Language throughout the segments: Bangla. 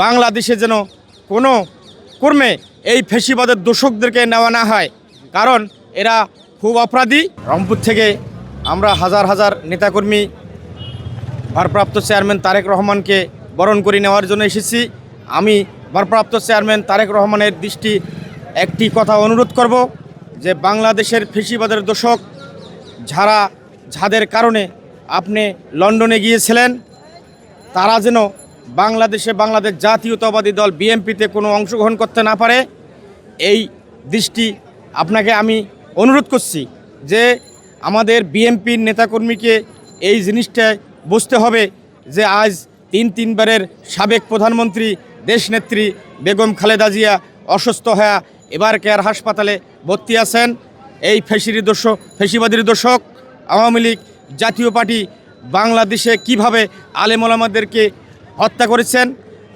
বাংলাদেশে যেন কোনো কর্মে এই ফ্যাসিবাদের দোষকদেরকে নেওয়া না হয়, কারণ এরা খুব অপরাধী। রংপুর থেকে আমরা হাজার হাজার নেতাকর্মী ভারপ্রাপ্ত চেয়ারম্যান তারেক রহমানকে বরণ করে নেওয়ার জন্য এসেছি। আমি ভারপ্রাপ্ত চেয়ারম্যান তারেক রহমানের দৃষ্টি একটি কথা অনুরোধ করব যে বাংলাদেশের ফ্যাসিবাদের দোষক যাদের কারণে আপনি লন্ডনে গিয়েছিলেন, তারা যেন বাংলাদেশ জাতীয়তাবাদী দল বিএনপিতে কোনো অংশগ্রহণ করতে না পারে। এই দৃষ্টি আপনাকে আমি অনুরোধ করছি যে আমাদের বিএনপির নেতাকর্মীকে এই জিনিসটায় বুঝতে হবে যে আজ তিনবারের সাবেক প্রধানমন্ত্রী দেশনেত্রী বেগম খালেদা জিয়া অসুস্থ হয়ে এবার কেয়ার হাসপাতালে ভর্তি আছেন। এই ফ্যাসিবাদীর দোষক আওয়ামী লীগ জাতীয় পার্টি বাংলাদেশে কিভাবে আলেম ওলামাদেরকে হত্যা করেছেন,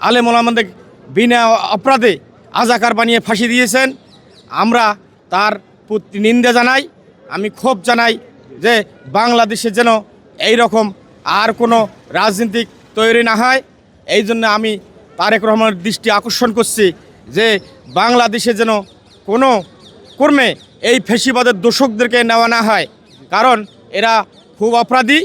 আলেম ওলামাদের বিনা অপরাধে আজাকার বানিয়ে ফাঁসি দিয়েছেন। আমরা তার প্রতি নিন্দা জানাই। আমি ক্ষোভ জানাই যে বাংলাদেশে যেন এই রকম আর কোনো রাজনীতিক তৈরি না হয়। এই জন্য আমি তারেক রহমানের দৃষ্টি আকর্ষণ করছি যে বাংলাদেশে যেন কোনো কর্মে এই ফ্যাসিবাদের দোষকদেরকে নেওয়া না হয়, কারণ এরা খুব অপরাধী।